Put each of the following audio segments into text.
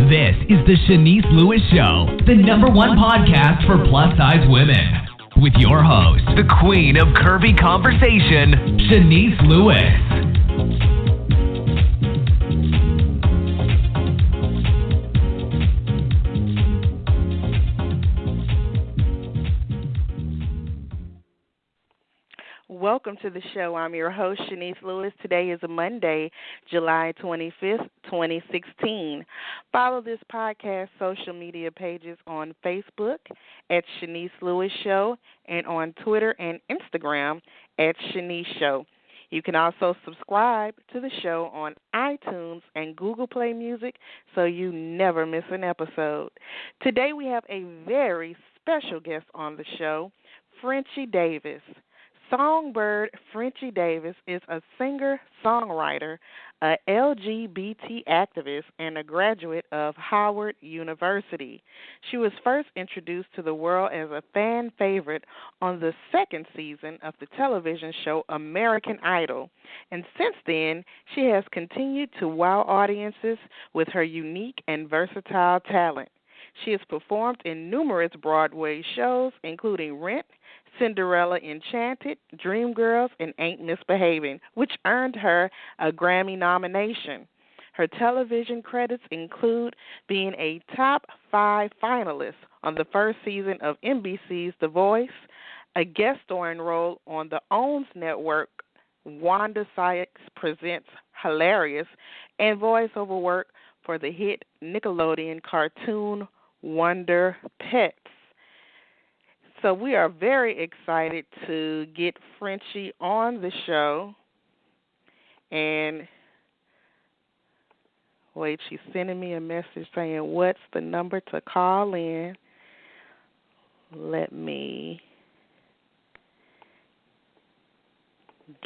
This is the Chenese Lewis Show, the #1 podcast for plus-size women. With your host, the queen of curvy conversation, Chenese Lewis. Welcome to the show. I'm your host, Chenese Lewis. Today is a Monday, July 25th, 2016. Follow this podcast social media pages on Facebook at Chenese Lewis Show and on Twitter and Instagram at Chenese Show. You can also subscribe to the show on iTunes and Google Play Music so you never miss an episode. Today we have a very special guest on the show, Frenchie Davis. Songbird Frenchie Davis is a singer-songwriter, a LGBT activist, and a graduate of Howard University. She was first introduced to the world as a fan favorite on the second season of the television show American Idol, and since then, she has continued to wow audiences with her unique and versatile talent. She has performed in numerous Broadway shows, including Rent, Cinderella Enchanted, Dreamgirls, and Ain't Misbehavin, which earned her a Grammy nomination. Her television credits include being a top 5 finalist on the first season of NBC's The Voice, a guest starring role on the OWN's network, Wanda Sykes Presents Hilarious, and voiceover work for the hit Nickelodeon cartoon Wonder Pets. So we are very excited to get Frenchie on the show. And wait, she's sending me a message saying, what's the number to call in? Let me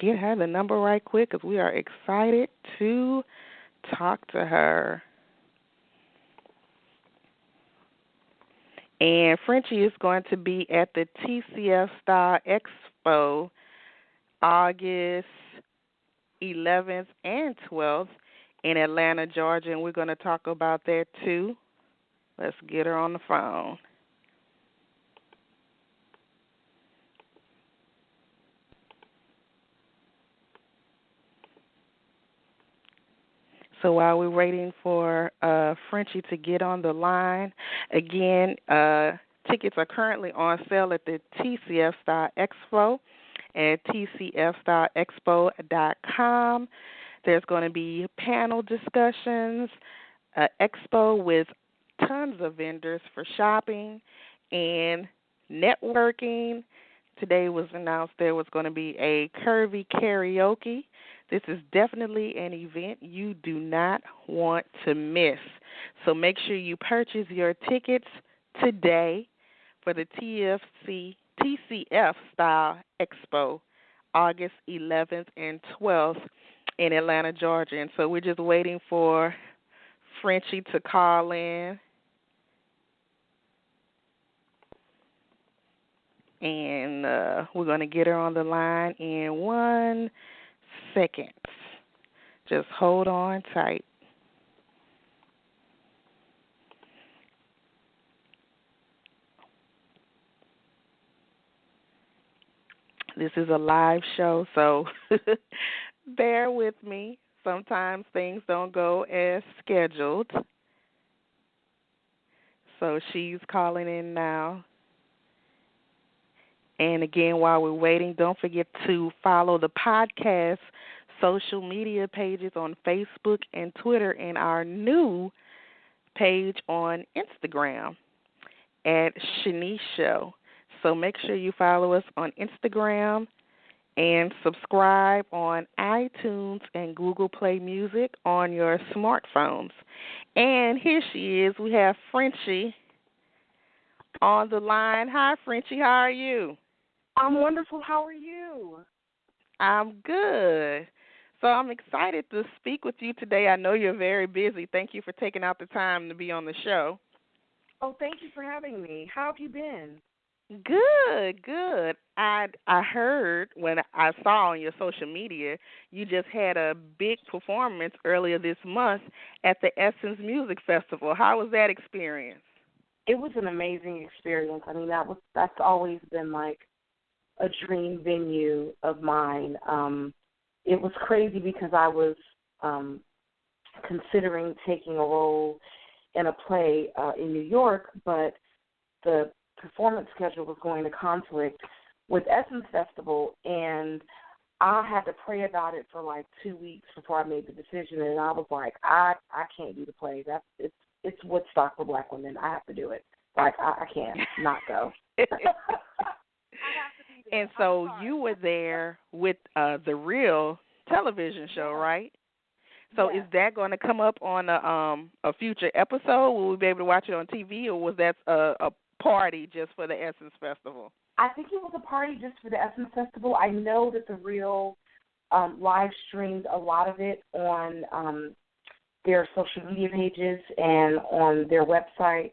get her the number right quick because we are excited to talk to her. And Frenchie is going to be at the TCF Style Expo August 11th and 12th in Atlanta, Georgia, and we're going to talk about that too. Let's get her on the phone. So while we're waiting for Frenchie to get on the line, again, tickets are currently on sale at the TCF Style Expo at tcfstyleexpo.com. There's going to be panel discussions, expo with tons of vendors for shopping and networking. Today was announced there was going to be a curvy karaoke. This is definitely an event you do not want to miss. So make sure you purchase your tickets today for the TCF Style Expo, August 11th and 12th in Atlanta, Georgia. And so we're just waiting for Frenchie to call in. And we're going to get her on the line in 1 second. Just hold on tight. This is a live show, so bear with me. Sometimes things don't go as scheduled. So she's calling in now. And again, while we're waiting, don't forget to follow the podcast social media pages on Facebook and Twitter and our new page on Instagram at Chenese Show. So make sure you follow us on Instagram and subscribe on iTunes and Google Play Music on your smartphones. And here she is. We have Frenchie on the line. Hi, Frenchie. How are you? I'm wonderful. How are you? I'm good. So I'm excited to speak with you today. I know you're very busy. Thank you for taking out the time to be on the show. Oh, thank you for having me. How have you been? Good, good. I heard when I saw on your social media you just had a big performance earlier this month at the Essence Music Festival. How was that experience? It was an amazing experience. I mean, that's always been like a dream venue of mine. It was crazy because I was considering taking a role in a play in New York, but the performance schedule was going to conflict with Essence Festival, and I had to pray about it for like 2 weeks before I made the decision, and I was like, I can't do the play. It's Woodstock for Black women. I have to do it. Like I can't not go. And so you were there with the Real television show, right? So Yes. is that going to come up on a future episode? Will we be able to watch it on TV, or was that a party just for the Essence Festival? I think it was a party just for the Essence Festival. I know that the Real live streamed a lot of it on their social media pages and on their website,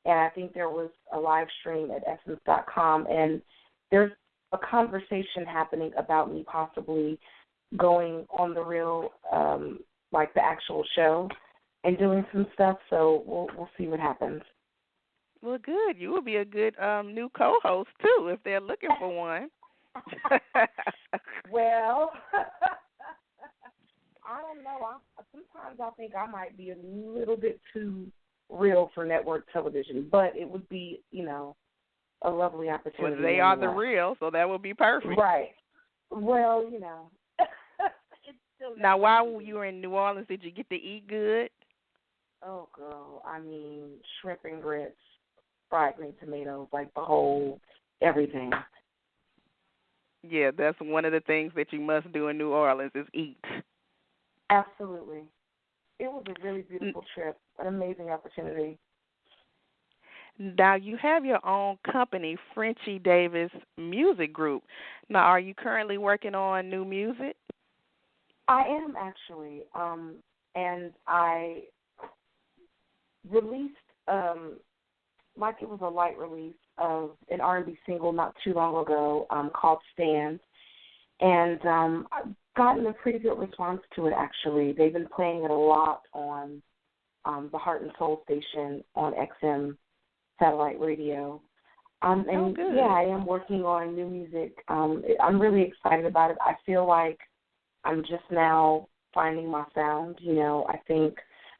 and I think there was a live stream at essence.com, and there's a conversation happening about me possibly going on the Real, like the actual show, and doing some stuff. So we'll see what happens. Well, good. You will be a good new co-host too if they're looking for one. Well, I don't know. Sometimes I think I might be a little bit too real for network television, but it would be, a lovely opportunity. Well, they are the Real, so that would be perfect. Right. Well, it's still now, while you were in New Orleans, did you get to eat good? Oh, girl. I mean, shrimp and grits, fried green tomatoes, like the whole everything. Yeah, that's one of the things that you must do in New Orleans is eat. Absolutely. It was a really beautiful trip, an amazing opportunity. Now, you have your own company, Frenchie Davis Music Group. Now, are you currently working on new music? I am actually, and I released, like it was a light release of an R&B single not too long ago called Stand, and I've gotten a pretty good response to it, actually. They've been playing it a lot on the Heart and Soul station on XM satellite radio. And, good. yeah, I am working on new music. I'm really excited about it. I feel like I'm just now finding my sound. I think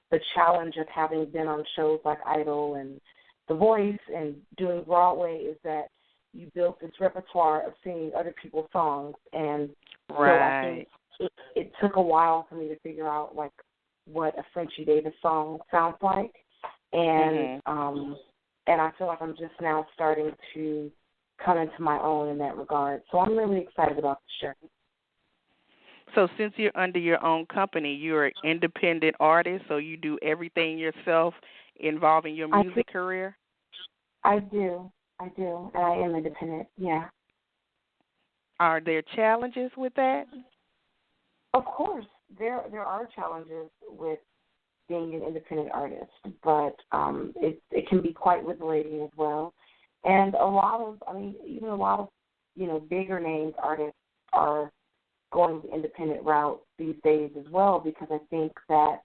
the challenge of having been on shows like Idol and The Voice and doing Broadway is that you built this repertoire of singing other people's songs. And so I think it took a while for me to figure out, like, what a Frenchie Davis song sounds like. And and I feel like I'm just now starting to come into my own in that regard. So I'm really excited about the show. So since you're under your own company, you're an independent artist, so you do everything yourself involving your music career? I do. And I am independent, yeah. Are there challenges with that? Of course. There are challenges with being an independent artist, but it can be quite liberating as well. And a lot of, bigger named artists are going the independent route these days as well, because I think that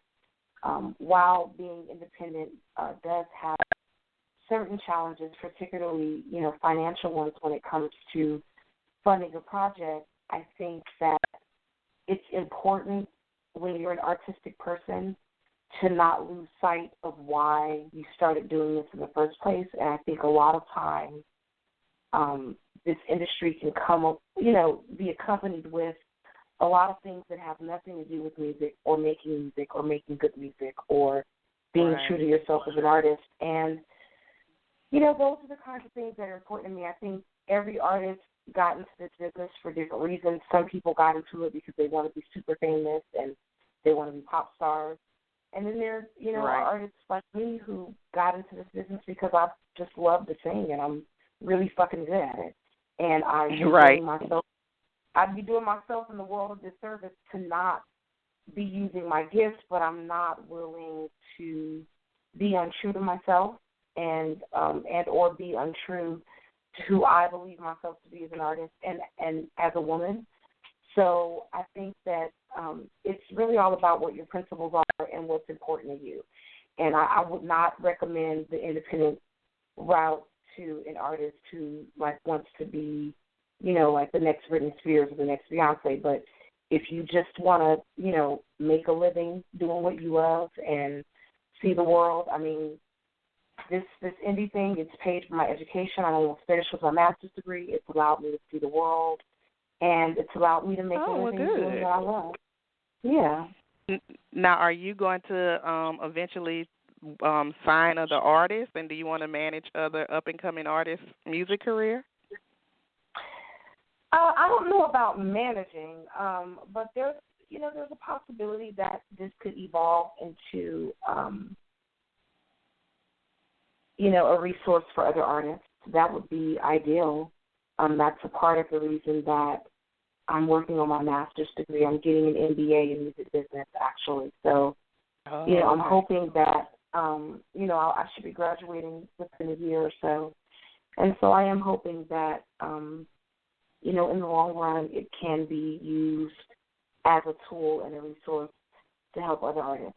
while being independent does have certain challenges, particularly, financial ones when it comes to funding a project, I think that it's important when you're an artistic person to not lose sight of why you started doing this in the first place. And I think a lot of times this industry can be accompanied with a lot of things that have nothing to do with music or making good music or being true to yourself as an artist. And, those are the kinds of things that are important to me. I think every artist got into this business for different reasons. Some people got into it because they want to be super famous and they want to be pop stars. And then there's, artists like me who got into this business because I just love to sing and I'm really fucking good at it. And I'd be doing myself in the world a disservice to not be using my gifts, but I'm not willing to be untrue to myself and or be untrue who I believe myself to be as an artist and as a woman. So I think that it's really all about what your principles are and what's important to you. And I would not recommend the independent route to an artist who like wants to be, like the next Britney Spears or the next Beyonce. But if you just want to, make a living doing what you love and see the world, I mean, this indie thing, it's paid for my education. I'm almost finished with my master's degree. It's allowed me to see the world, and it's allowed me to make a living doing what I love. Yeah. Now, are you going to eventually sign other artists, and do you want to manage other up-and-coming artists' music career? I don't know about managing, but there's a possibility that this could evolve into, a resource for other artists. That would be ideal. That's a part of the reason that I'm working on my master's degree. I'm getting an MBA in music business, actually. So, I'm hoping that, I should be graduating within a year or so. And so I am hoping that, in the long run, it can be used as a tool and a resource to help other artists.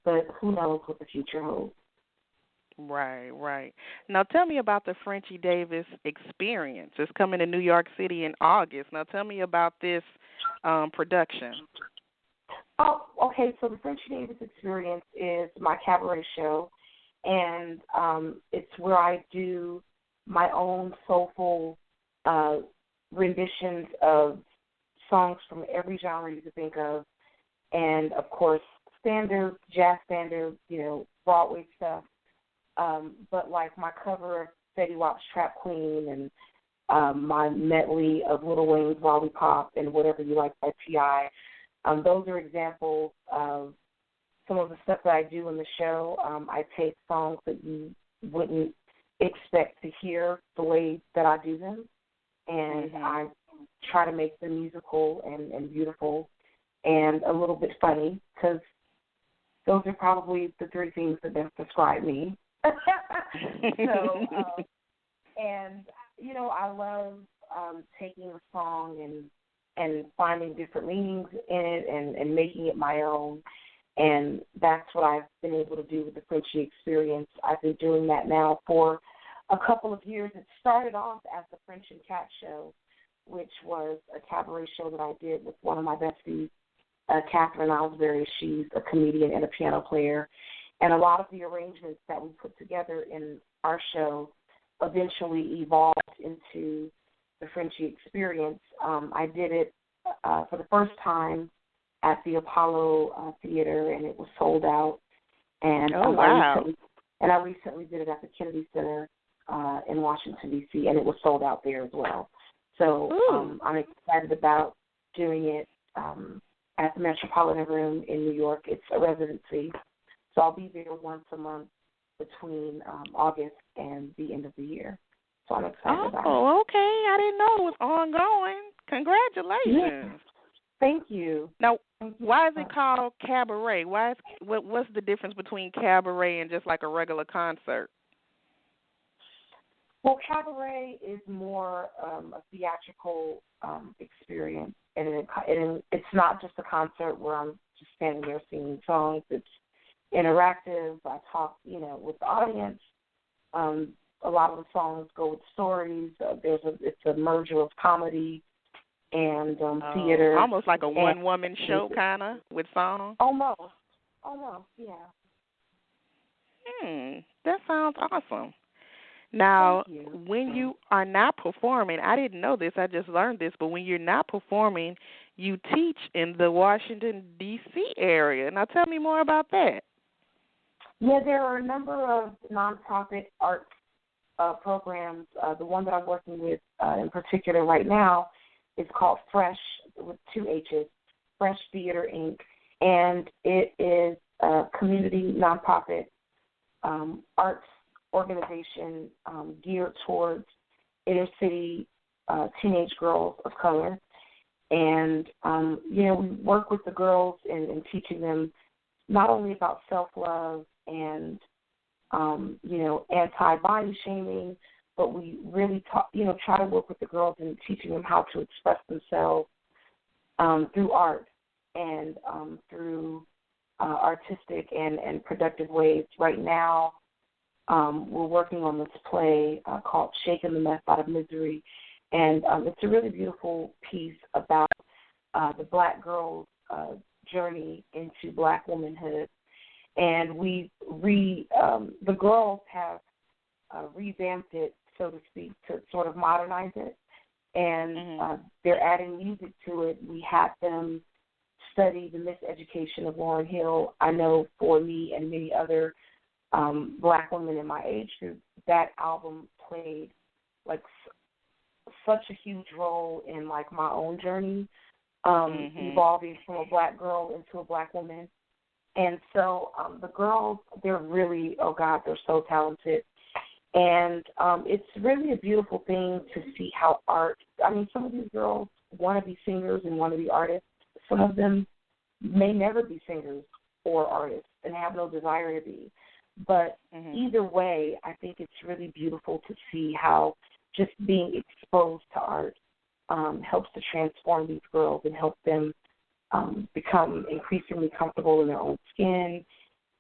But who knows what the future holds. Right. Now tell me about the Frenchie Davis experience. It's coming to New York City in August. Now tell me about this production. Oh, okay. So the Frenchie Davis experience is my cabaret show, and it's where I do my own soulful renditions of songs from every genre you could think of, and of course standard, jazz standard, Broadway stuff. But like my cover of Fetty Wap's Trap Queen and my medley of Lil Wayne's Lollipop and Whatever You Like by T.I., those are examples of some of the stuff that I do in the show. I take songs that you wouldn't expect to hear the way that I do them, and I try to make them musical and beautiful and a little bit funny, because those are probably the three things that best describe me. So, I love taking a song and finding different meanings in it and making it my own. And that's what I've been able to do with the Frenchie experience. I've been doing that now for a couple of years. It started off as the French and Cat Show, which was a cabaret show that I did with one of my besties, Catherine Osbury. She's a comedian and a piano player. And a lot of the arrangements that we put together in our show eventually evolved into the Frenchie experience. I did it for the first time at the Apollo Theater, and it was sold out. And wow! I recently did it at the Kennedy Center in Washington, D.C., and it was sold out there as well. So I'm excited about doing it at the Metropolitan Room in New York. It's a residency. So I'll be there once a month between August and the end of the year. So I'm excited about it. Oh, okay. I didn't know it was ongoing. Congratulations. Yeah. Thank you. Now, why is it called cabaret? What's the difference between cabaret and just like a regular concert? Well, cabaret is more a theatrical experience, and it's not just a concert where I'm just standing there singing songs. It's interactive. I talk, with the audience. A lot of the songs go with stories. It's a merger of comedy and theater. Almost like a one-woman show, kind of, with songs. Almost, yeah. That sounds awesome. Now, when you are not performing, I didn't know this, I just learned this, but when you're not performing, you teach in the Washington, D.C. area. Now, tell me more about that. Yeah, there are a number of nonprofit arts programs. The one that I'm working with in particular right now is called Fresh, with 2 H's, Fresh Theater, Inc., and it is a community nonprofit arts organization geared towards inner city teenage girls of color. And, we work with the girls in teaching them not only about self-love and, anti-body shaming, but we really try to work with the girls in teaching them how to express themselves through art and through artistic and productive ways. Right now, we're working on this play called Shaking the Mess Out of Misery, and it's a really beautiful piece about the Black girl's journey into Black womanhood. And the girls have revamped it, so to speak, to sort of modernize it. And they're adding music to it. We had them study The Miseducation of Lauryn Hill. I know for me and many other Black women in my age group, that album played like such a huge role in like my own journey, evolving from a Black girl into a Black woman. And so the girls, they're really, oh God, they're so talented. And it's really a beautiful thing to see how art, I mean, some of these girls want to be singers and want to be artists. Some of them may never be singers or artists and have no desire to be. But either way, I think it's really beautiful to see how just being exposed to art helps to transform these girls and help them become increasingly comfortable in their own skin.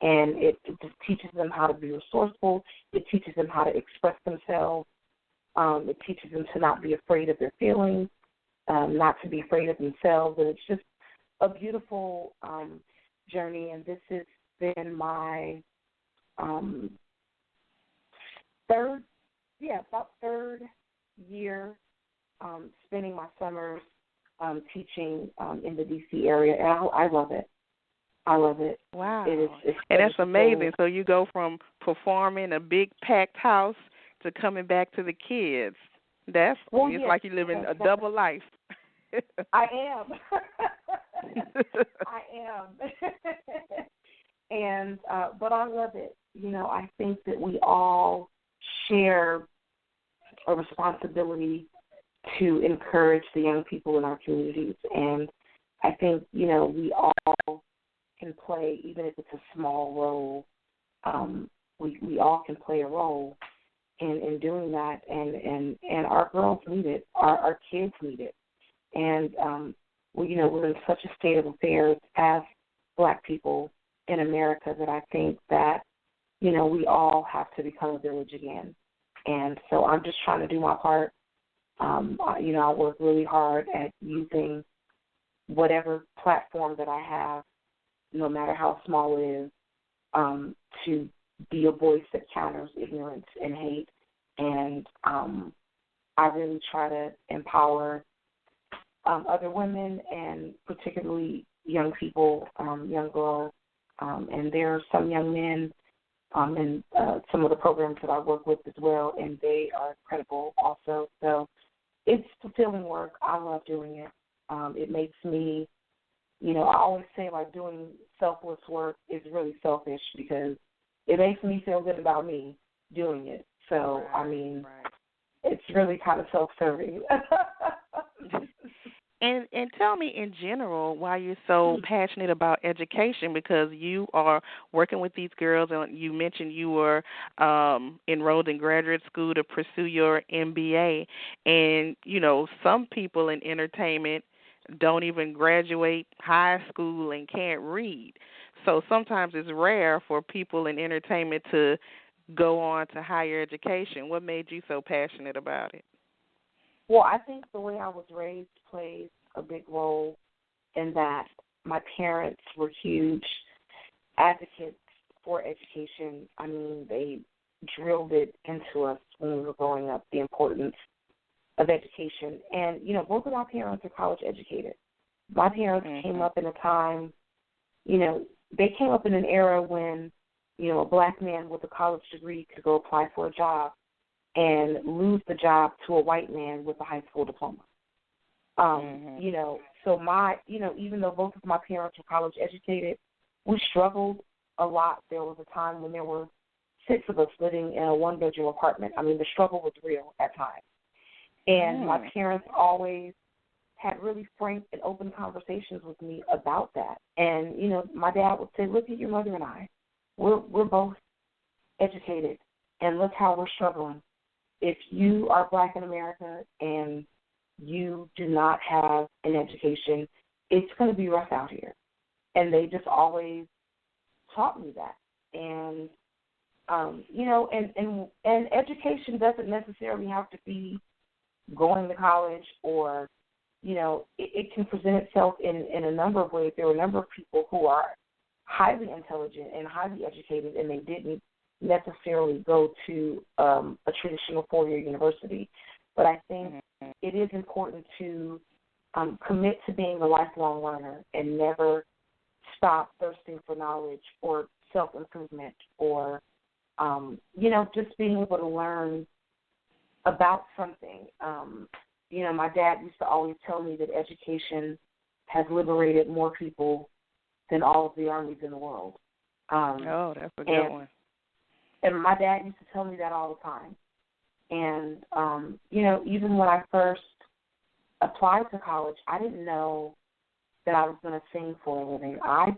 And it just teaches them how to be resourceful. It teaches them how to express themselves. It teaches them to not be afraid of their feelings, not to be afraid of themselves. And it's just a beautiful journey. And this has been my third year spending my summers teaching in the D.C. area. And I love it. I love it. Wow. It's and that's amazing. So you go from performing a big packed house to coming back to the kids. It's like you live in a double life. I am. I am. And but I love it. You know, I think that we all share a responsibility to encourage the young people in our communities. And I think, you know, we all can play, even if it's a small role, we all can play a role in doing that, and our girls need it, our kids need it, and we're in such a state of affairs as Black people in America that I think that we all have to become a village again, and so I'm just trying to do my part. I work really hard at using whatever platform that I have, no matter how small it is, to be a voice that counters ignorance and hate. And I really try to empower other women and particularly young people, young girls. And there are some young men in some of the programs that I work with as well, and they are incredible also. So it's fulfilling work. I love doing it. It makes me, I always say like doing selfless work is really selfish because it makes me feel good about me doing it. So, right. It's really kind of self-serving. And tell me in general why you're so passionate about education, because you are working with these girls, and you mentioned you were enrolled in graduate school to pursue your MBA. And, some people in entertainment don't even graduate high school and can't read. So sometimes it's rare for people in entertainment to go on to higher education. What made you so passionate about it? Well, I think the way I was raised plays a big role in that. My parents were huge advocates for education. I mean, they drilled it into us when we were growing up, the importance of education. And, both of my parents are college educated. My parents came up in a time, they came up in an era when, a Black man with a college degree could go apply for a job and lose the job to a white man with a high school diploma. So even though both of my parents were college educated, we struggled a lot. There was a time when there were 6 of us living in a 1-bedroom apartment. The struggle was real at times. And my parents always had really frank and open conversations with me about that. And, my dad would say, look at your mother and I. We're both educated, and look how we're struggling. if you are Black in America and you do not have an education, it's going to be rough out here. And they just always taught me that. And, and education doesn't necessarily have to be going to college or, it can present itself in a number of ways. There are a number of people who are highly intelligent and highly educated, and they didn't necessarily go to a traditional four-year university. But I think it is important to commit to being a lifelong learner and never stop thirsting for knowledge or self-improvement or, just being able to learn about something. My dad used to always tell me that education has liberated more people than all of the armies in the world. That's a good one. And my dad used to tell me that all the time. And, even when I first applied to college, I didn't know that I was going to sing for a living. I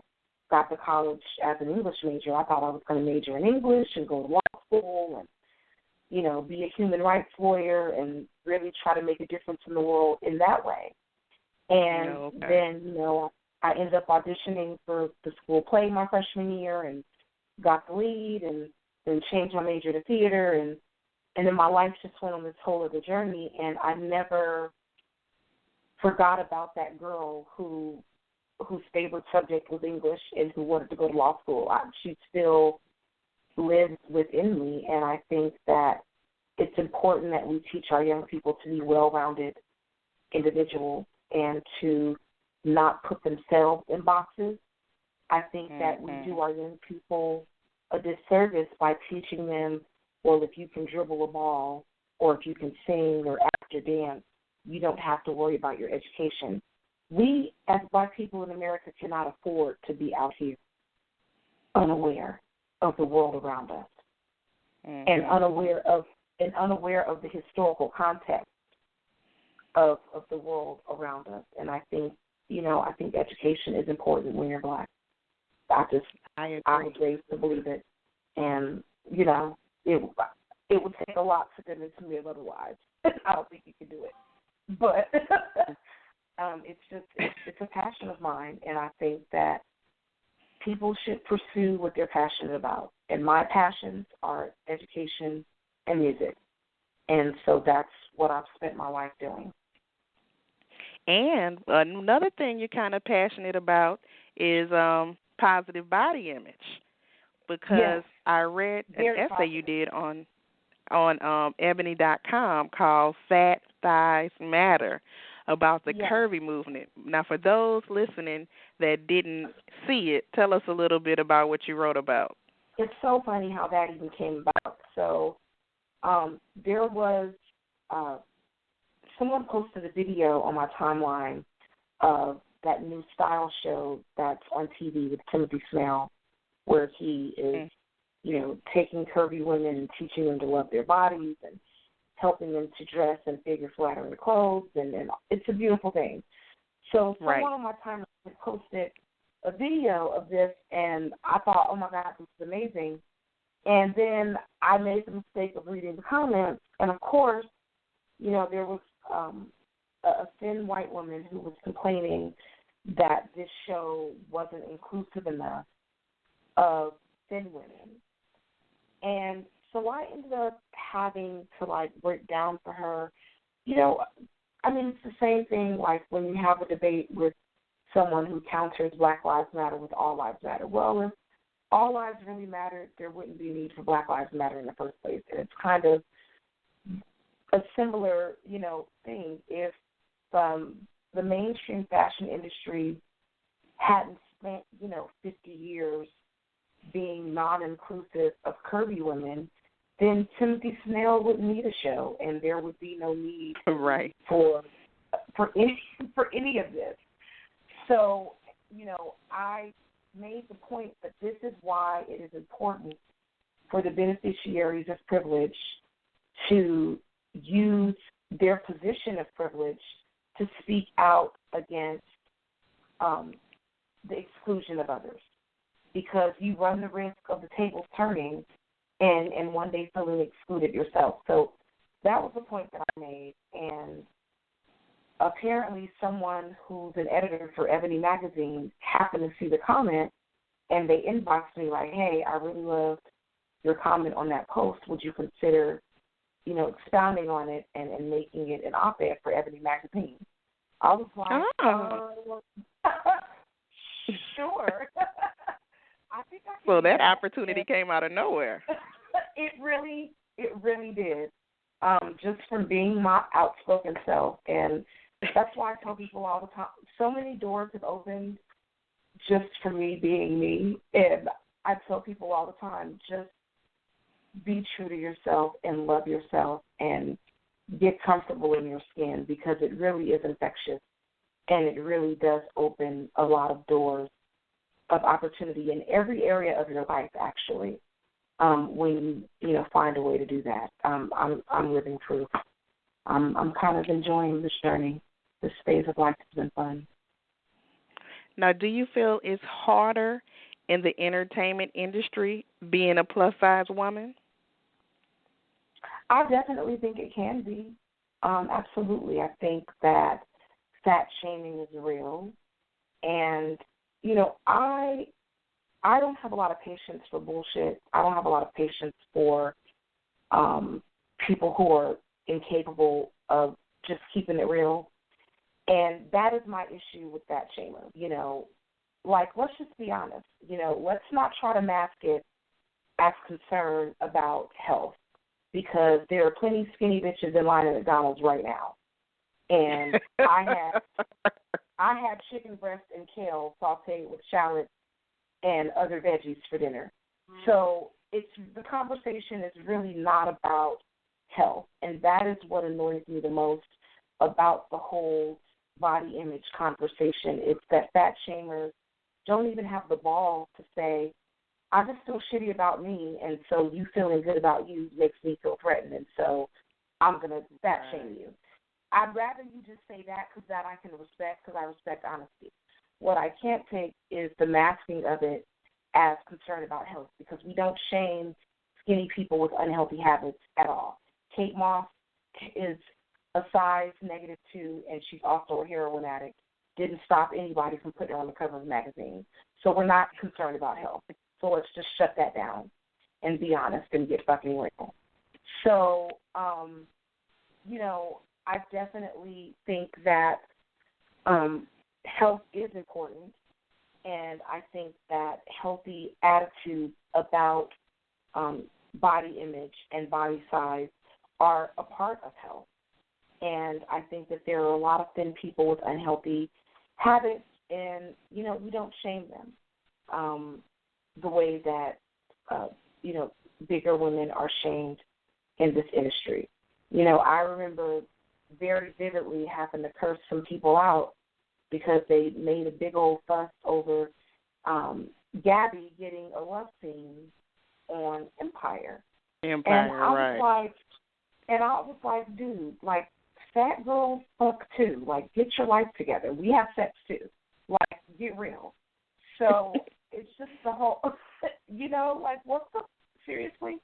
got to college as an English major. I thought I was going to major in English and go to law school and, be a human rights lawyer and really try to make a difference in the world in that way. And then, I ended up auditioning for the school play my freshman year and got the lead and then changed my major to theater. And then my life just went on this whole other journey. And I never forgot about that girl whose favorite subject was English and who wanted to go to law school. She still lives within me, and I think that it's important that we teach our young people to be well-rounded individuals and to not put themselves in boxes. I think that we do our young people a disservice by teaching them, well, if you can dribble a ball or if you can sing or act or dance, you don't have to worry about your education. We, as Black people in America, cannot afford to be out here unaware of the world around us and unaware of the historical context of the world around us. And I think, education is important when you're Black. I was raised to believe it, and it would take a lot for them to live otherwise. I don't think you could do it, but it's a passion of mine, and I think that people should pursue what they're passionate about. And my passions are education and music, and so that's what I've spent my life doing. And another thing you're kind of passionate about is positive body image, because I read an essay you did on ebony.com called Fat Thighs Matter about the curvy movement. Now, for those listening that didn't see it, tell us a little bit about what you wrote about. It's so funny how that even came about. So there was someone posted a video on my timeline of that new style show that's on TV with Timothy Snell, where he is, taking curvy women and teaching them to love their bodies and helping them to dress and figure flattering clothes, and it's a beautiful thing. So someone on my timeline posted a video of this, and I thought, oh my God, this is amazing. And then I made the mistake of reading the comments, and of course, there was a thin white woman who was complaining that this show wasn't inclusive enough of thin women. And so I ended up having to, break down for her, it's the same thing like when you have a debate with someone who counters Black Lives Matter with All Lives Matter. Well, if all lives really mattered, there wouldn't be a need for Black Lives Matter in the first place. And it's kind of a similar, thing. If the mainstream fashion industry hadn't spent, 50 years being non-inclusive of curvy women, then Timothy Snell wouldn't need a show, and there would be no need for any of this. So, I made the point that this is why it is important for the beneficiaries of privilege to use their position of privilege to speak out against the exclusion of others, because you run the risk of the tables turning and one day feeling excluded yourself. So that was the point that I made. And apparently someone who's an editor for Ebony Magazine happened to see the comment, and they inboxed me like, hey, I really loved your comment on that post. Would you consider, expounding on it and making it an op-ed for Ebony Magazine? I was like, sure. I think I can. So that opportunity came out of nowhere. It really did. Just from being my outspoken self. And that's why I tell people all the time, so many doors have opened just for me being me. And I tell people all the time, just be true to yourself and love yourself and get comfortable in your skin, because it really is infectious, and it really does open a lot of doors of opportunity in every area of your life, actually, when you find a way to do that. I'm living proof. I'm kind of enjoying this journey. This phase of life has been fun. Now, do you feel it's harder in the entertainment industry being a plus-size woman? I definitely think it can be. Absolutely. I think that fat shaming is real. And, I don't have a lot of patience for bullshit. I don't have a lot of patience for people who are incapable of just keeping it real. And that is my issue with fat shamer. Let's just be honest. Let's not try to mask it as concern about health, because there are plenty of skinny bitches in line at McDonald's right now. And I had chicken breast and kale sauteed with shallots and other veggies for dinner. So the conversation is really not about health, and that is what annoys me the most about the whole body image conversation. It's that fat shamers don't even have the balls to say, I just feel shitty about me, and so you feeling good about you makes me feel threatened, and so I'm going to fat shame you. I'd rather you just say that, because that I can respect, because I respect honesty. What I can't take is the masking of it as concern about health, because we don't shame skinny people with unhealthy habits at all. Kate Moss is a size -2, and she's also a heroin addict. Didn't stop anybody from putting her on the cover of the magazine. So we're not concerned about health. So let's just shut that down and be honest and get fucking real. So, I definitely think that health is important, and I think that healthy attitudes about body image and body size are a part of health. And I think that there are a lot of thin people with unhealthy habits, and, we don't shame them the way that, bigger women are shamed in this industry. I remember very vividly having to curse some people out because they made a big old fuss over Gabby getting a love scene on Empire. And I was like, dude, fat girls fuck too. Get your life together. We have sex too. Get real. So it's just the whole, what the, seriously?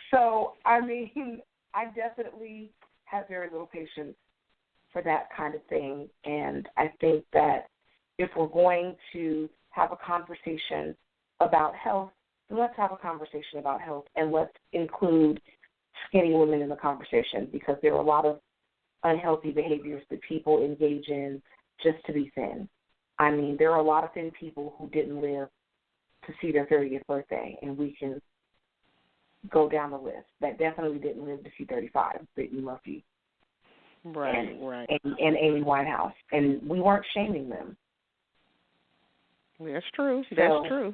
So, I definitely have very little patience for that kind of thing. And I think that if we're going to have a conversation about health, then let's have a conversation about health, and let's include skinny women in the conversation, because there are a lot of unhealthy behaviors that people engage in just to be thin. There are a lot of thin people who didn't live to see their 30th birthday, and we can go down the list. That definitely didn't live to see 35, Brittany Murphy. Right. And Amy Winehouse. And we weren't shaming them. That's true. That's true.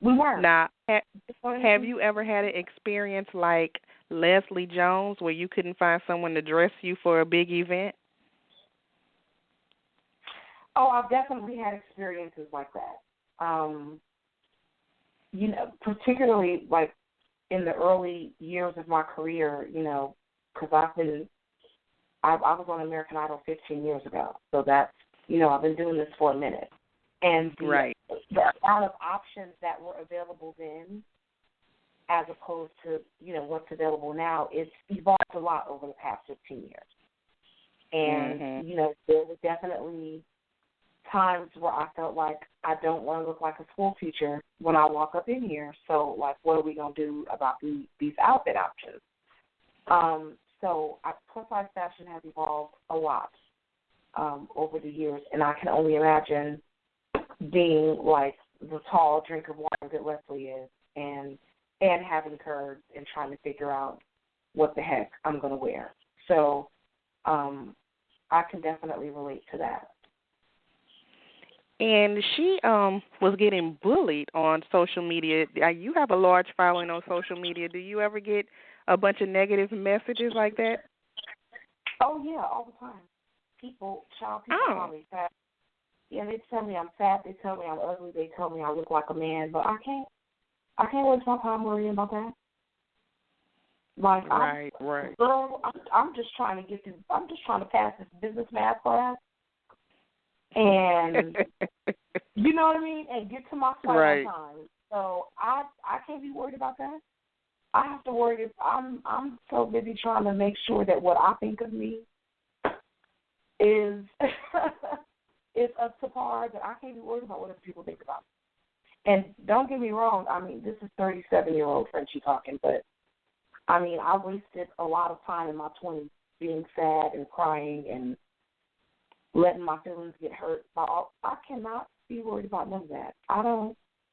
We weren't. Now, have you ever had an experience like Leslie Jones, where you couldn't find someone to dress you for a big event? Oh, I've definitely had experiences like that. Particularly in the early years of my career, because I was on American Idol 15 years ago. So that's, I've been doing this for a minute. And the amount of options that were available then as opposed to, what's available now. It's evolved a lot over the past 15 years. And, there were definitely times where I felt like I don't want to look like a school teacher when I walk up in here. So, like, what are we going to do about these outfit options? So plus-size fashion has evolved a lot over the years, and I can only imagine being like the tall drink of water that Leslie is and having curves and trying to figure out what the heck I'm going to wear. So I can definitely relate to that. And she was getting bullied on social media. You have a large following on social media. Do you ever get a bunch of negative messages like that? Oh, yeah, all the time. People call me fat. Yeah, they tell me I'm fat. They tell me I'm ugly. They tell me I look like a man. But I can't waste my time worrying about that. Like, right. Girl, I'm just trying to I'm just trying to pass this business math class. And you know what I mean? And get to my flight on time. So I can't be worried about that. I have to worry. I'm so busy trying to make sure that what I think of me is is up to par that I can't be worried about what other people think about me. And don't get me wrong. I mean, this is 37-year-old Frenchie talking, but I mean, I wasted a lot of time in my 20s being sad and crying and letting my feelings get hurt. I cannot be worried about none of that.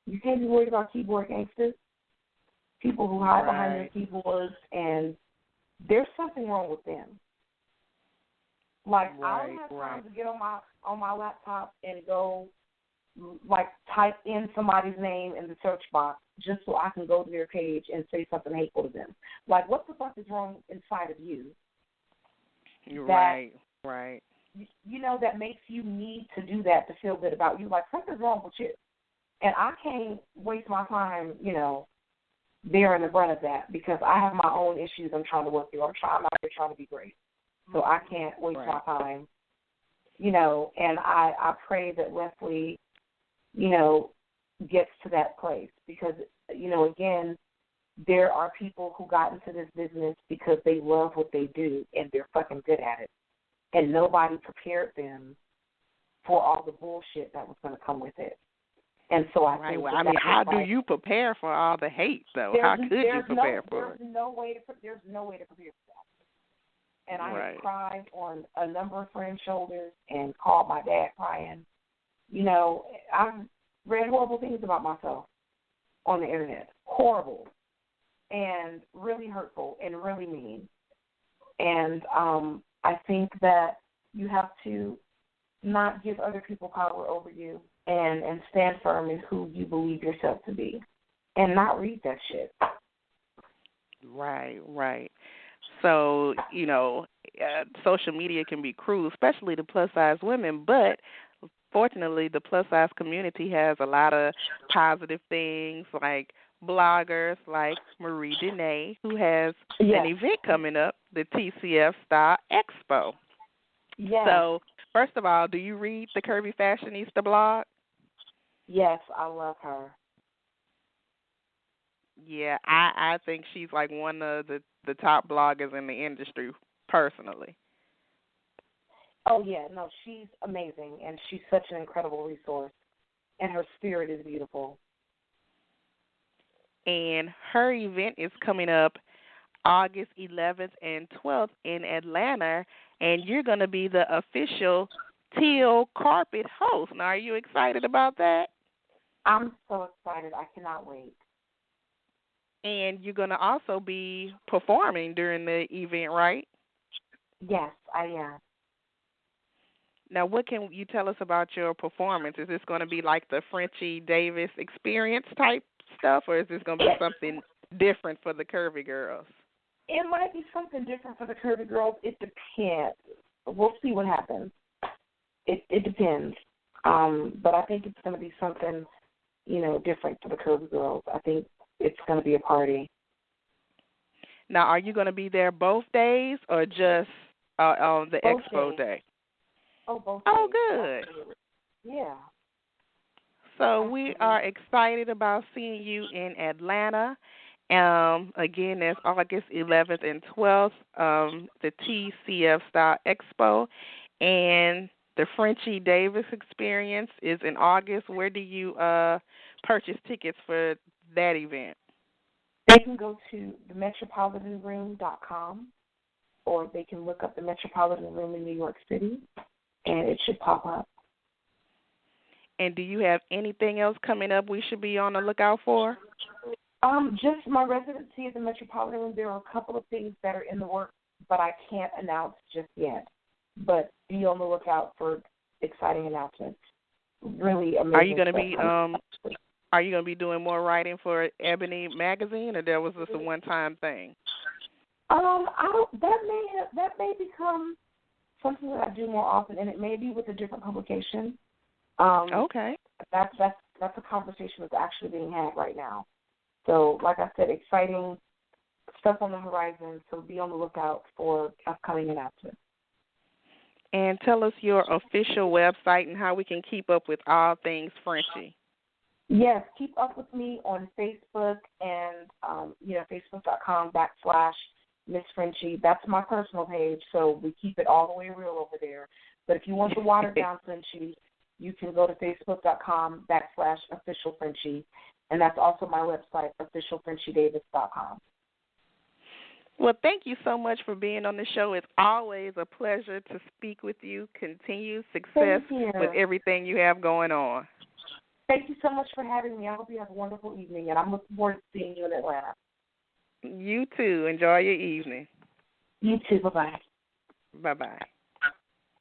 You can't be worried about keyboard gangsters, people who hide behind their keyboards, and there's something wrong with them. Like, I don't have time to get on my laptop and go, like, type in somebody's name in the search box just so I can go to their page and say something hateful to them. Like, what the fuck is wrong inside of you? Right. That makes you need to do that to feel good about you. Like, something's wrong with you. And I can't waste my time, bearing the brunt of that because I have my own issues I'm trying to work through. I'm out here trying to be great. So I can't waste my time, and I pray that Leslie, gets to that place because, again, there are people who got into this business because they love what they do and they're fucking good at it. And nobody prepared them for all the bullshit that was going to come with it. And so I think how do you prepare for all the hate, though? How could you prepare for it? There's no way to prepare for that. And I have cried on a number of friends' shoulders and called my dad crying. I've read horrible things about myself on the internet. Horrible. And really hurtful and really mean. And I think that you have to not give other people power over you and stand firm in who you believe yourself to be and not read that shit. Right. So, social media can be cruel, especially to plus-size women, but fortunately the plus-size community has a lot of positive things like bloggers like Marie Dene, who has an event coming up, the TCF Style Expo. Yes. So, first of all, do you read the Curvy Fashionista blog? Yes, I love her. Yeah, I think she's like one of the top bloggers in the industry, personally. Oh, yeah, no, she's amazing, and she's such an incredible resource, and her spirit is beautiful. And her event is coming up August 11th and 12th in Atlanta, and you're going to be the official teal carpet host. Now, are you excited about that? I'm so excited. I cannot wait. And you're going to also be performing during the event, right? Yes, I am. Now, what can you tell us about your performance? Is this going to be like the Frenchie Davis experience type stuff, or is this going to be something different for the Curvy Girls? It might be something different for the Curvy Girls. It depends. We'll see what happens. It depends. But I think it's going to be something, different for the Curvy Girls. I think it's going to be a party. Now, are you going to be there both days or just on the both expo days. day? Oh, both Oh, days. good. Yeah. So we are excited about seeing you in Atlanta. Again, that's August 11th and 12th, the TCF Style Expo. And the Frenchie Davis experience is in August. Where do you purchase tickets for that event? They can go to themetropolitanroom.com, or they can look up the Metropolitan Room in New York City, and it should pop up. And do you have anything else coming up we should be on the lookout for? Just my residency at the Metropolitan Room. There are a couple of things that are in the works, but I can't announce just yet. But be on the lookout for exciting announcements. Really amazing. Are you going to be doing more writing for Ebony magazine, or that was just a one-time thing? That may become something that I do more often, and it may be with a different publication. Okay. That's a conversation that's actually being had right now. So, like I said, exciting stuff on the horizon, so be on the lookout for upcoming announcements. And tell us your official website and how we can keep up with all things Frenchie. Yes, keep up with me on Facebook and, facebook.com/Miss Frenchie. That's my personal page, so we keep it all the way real over there. But if you want the watered down Frenchie, you can go to facebook.com/official Frenchie. And that's also my website, officialfrenchiedavis.com. Well, thank you so much for being on the show. It's always a pleasure to speak with you. Continued success with everything you have going on. Thank you so much for having me. I hope you have a wonderful evening, and I'm looking forward to seeing you in Atlanta. You too. Enjoy your evening. You too. Bye-bye. Bye-bye.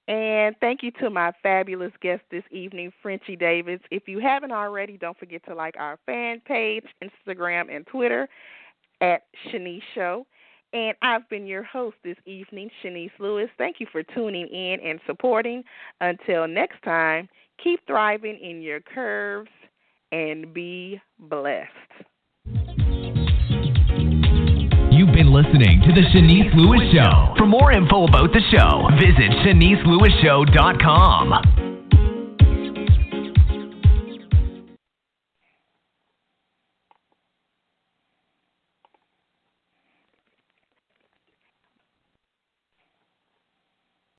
And thank you to my fabulous guest this evening, Frenchie Davis. If you haven't already, don't forget to like our fan page, Instagram, and Twitter at Chenese Show. And I've been your host this evening, Chenese Lewis. Thank you for tuning in and supporting. Until next time, keep thriving in your curves and be blessed. You've been listening to The Chenese Lewis Show. For more info about the show, visit CheneseLewisShow.com.